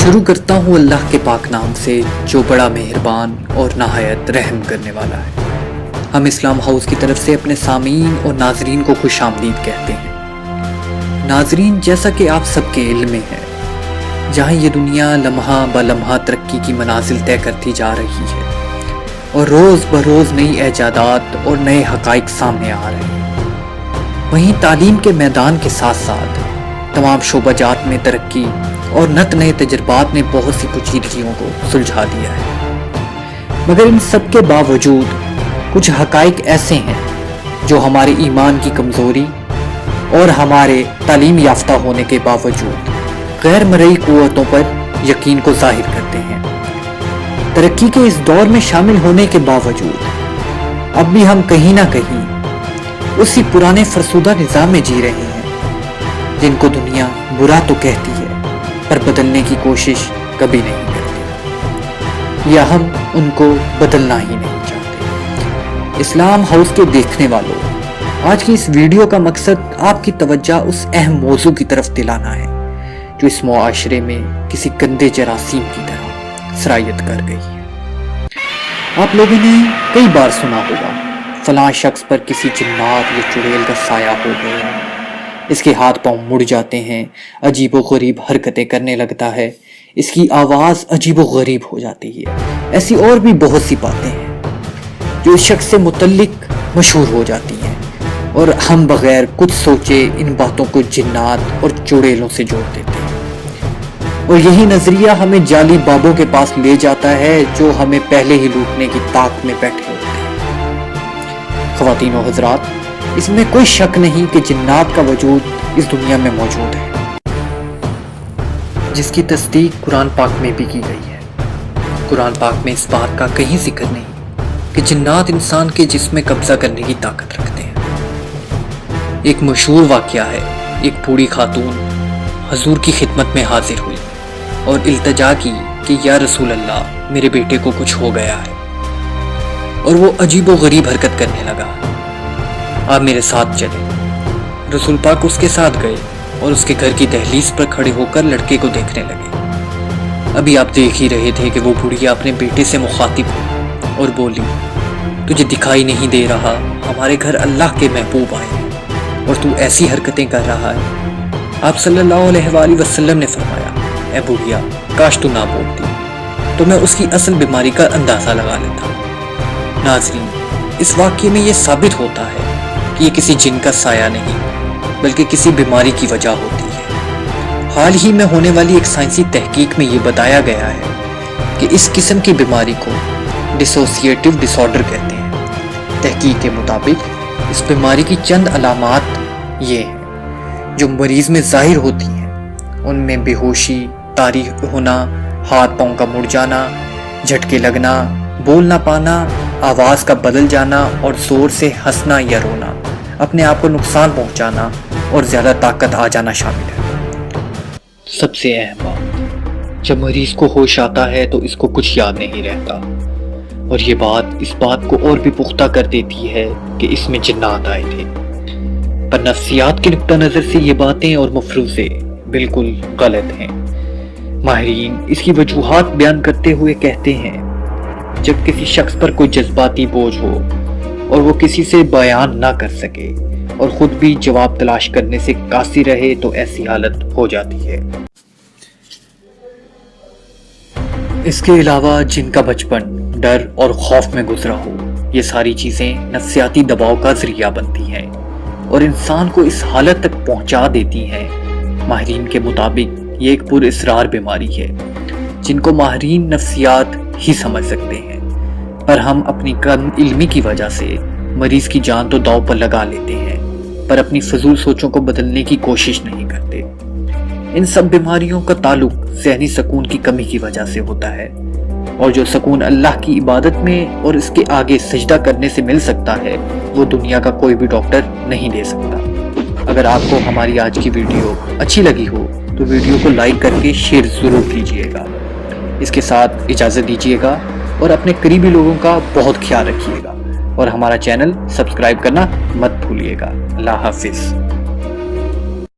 شروع کرتا ہوں اللہ کے پاک نام سے جو بڑا مہربان اور نہایت رحم کرنے والا ہے۔ ہم اسلام ہاؤس کی طرف سے اپنے سامعین اور ناظرین کو خوش آمدید کہتے ہیں۔ ناظرین، جیسا کہ آپ سب کے علم میں ہے، جہاں یہ دنیا لمحہ بہ لمحہ ترقی کی منازل طے کرتی جا رہی ہے اور روز بروز نئی ایجادات اور نئے حقائق سامنے آ رہے ہیں، وہیں تعلیم کے میدان کے ساتھ ساتھ تمام شعبہ جات میں ترقی اور نت نئے تجربات نے بہت سی پیچیدگیوں کو سلجھا دیا ہے۔ مگر ان سب کے باوجود کچھ حقائق ایسے ہیں جو ہمارے ایمان کی کمزوری اور ہمارے تعلیم یافتہ ہونے کے باوجود غیر مرئی قوتوں پر یقین کو ظاہر کرتے ہیں۔ ترقی کے اس دور میں شامل ہونے کے باوجود اب بھی ہم کہیں نہ کہیں اسی پرانے فرسودہ نظام میں جی رہے ہیں جن کو دنیا برا تو کہتی ہے پر بدلنے کی کوشش کبھی نہیں کرتی، یا ہم ان کو بدلنا ہی نہیں چاہتے۔ اسلام ہاؤس کے دیکھنے والوں، آج کی اس ویڈیو کا مقصد آپ کی توجہ اس اہم موضوع کی طرف دلانا ہے جو اس معاشرے میں کسی گندے جراثیم کی طرح سرایت کر گئی ہے۔ آپ لوگوں نے کئی بار سنا ہوگا فلاں شخص پر کسی جنات یا چڑیل کا سایہ ہو گیا، اس کے ہاتھ پاؤں مڑ جاتے ہیں، عجیب و غریب حرکتیں کرنے لگتا ہے، اس کی آواز عجیب و غریب ہو جاتی ہے۔ ایسی اور بھی بہت سی باتیں ہیں جو اس شخص سے متعلق مشہور ہو جاتی ہیں اور ہم بغیر کچھ سوچے ان باتوں کو جنات اور چڑیلوں سے جوڑ دیتے ہیں، اور یہی نظریہ ہمیں جعلی بابوں کے پاس لے جاتا ہے جو ہمیں پہلے ہی لوٹنے کی طاق میں بیٹھے ہوتے ہیں۔ خواتین و حضرات، اس میں کوئی شک نہیں کہ جنات کا وجود اس دنیا میں موجود ہے، جس کی تصدیق قرآن پاک میں بھی کی گئی ہے۔ قرآن پاک میں اس بات کا کہیں ذکر نہیں کہ جنات انسان کے جسم میں قبضہ کرنے کی طاقت رکھتے ہیں۔ ایک مشہور واقعہ ہے، ایک بوڑھی خاتون حضور کی خدمت میں حاضر ہوئی اور التجا کی کہ یا رسول اللہ، میرے بیٹے کو کچھ ہو گیا ہے، اور وہ عجیب و غریب حرکت کرنے لگا، آپ میرے ساتھ چلیں۔ رسول پاک اس کے ساتھ گئے اور اس کے گھر کی دہلیز پر کھڑے ہو کر لڑکے کو دیکھنے لگے۔ ابھی آپ دیکھ ہی رہے تھے کہ وہ بڑھیا اپنے بیٹے سے مخاطب ہوئی اور بولی، تجھے دکھائی نہیں دے رہا ہمارے گھر اللہ کے محبوب آئے ہیں اور تو ایسی حرکتیں کر رہا ہے؟ آپ صلی اللہ علیہ وآلہ وسلم نے فرمایا، اے بڑھیا، کاش تو نہ بولتی تو میں اس کی اصل بیماری کا اندازہ لگا لیتا۔ ناظرین، اس واقعے میں یہ ثابت ہوتا ہے کہ یہ کسی جن کا سایہ نہیں بلکہ کسی بیماری کی وجہ ہوتی ہے۔ حال ہی میں ہونے والی ایک سائنسی تحقیق میں یہ بتایا گیا ہے کہ اس قسم کی بیماری کو ڈسوسیٹیو ڈس آرڈر کہتے ہیں۔ تحقیق کے مطابق اس بیماری کی چند علامات یہ ہیں جو مریض میں ظاہر ہوتی ہیں، ان میں بے ہوشی، طاری ہونا، ہاتھ پاؤں کا مڑ جانا، جھٹکے لگنا، بول نہ پانا، آواز کا بدل جانا اور زور سے ہنسنا یا رونا، اپنے آپ کو نقصان پہنچانا اور زیادہ طاقت آ جانا شامل ہے۔ سب سے اہم بات، جب مریض کو ہوش آتا ہے تو اس کو کچھ یاد نہیں رہتا، اور یہ بات اس بات کو اور بھی پختہ کر دیتی ہے کہ اس میں جنات آئے تھے۔ پر نفسیات کے نقطہ نظر سے یہ باتیں اور مفروضے بالکل غلط ہیں۔ ماہرین اس کی وجوہات بیان کرتے ہوئے کہتے ہیں، جب کسی شخص پر کوئی جذباتی بوجھ ہو اور وہ کسی سے بیان نہ کر سکے اور خود بھی جواب تلاش کرنے سے قاصر رہے تو ایسی حالت ہو جاتی ہے۔ اس کے علاوہ جن کا بچپن ڈر اور خوف میں گزرا ہو، یہ ساری چیزیں نفسیاتی دباؤ کا ذریعہ بنتی ہیں اور انسان کو اس حالت تک پہنچا دیتی ہیں۔ ماہرین کے مطابق یہ ایک پر اسرار بیماری ہے جن کو ماہرین نفسیات ہی سمجھ سکتے ہیں، پر ہم اپنی کم علمی کی وجہ سے مریض کی جان تو داؤ پر لگا لیتے ہیں پر اپنی فضول سوچوں کو بدلنے کی کوشش نہیں کرتے۔ ان سب بیماریوں کا تعلق ذہنی سکون کی کمی کی وجہ سے ہوتا ہے، اور جو سکون اللہ کی عبادت میں اور اس کے آگے سجدہ کرنے سے مل سکتا ہے وہ دنیا کا کوئی بھی ڈاکٹر نہیں دے سکتا۔ اگر آپ کو ہماری آج کی ویڈیو اچھی لگی ہو تو ویڈیو کو لائک کر کے شیئر ضرور کیجیے گا۔ اس کے ساتھ اجازت دیجیے گا اور اپنے قریبی لوگوں کا بہت خیال رکھیے گا، اور ہمارا چینل سبسکرائب کرنا مت بھولیے گا۔ اللہ حافظ۔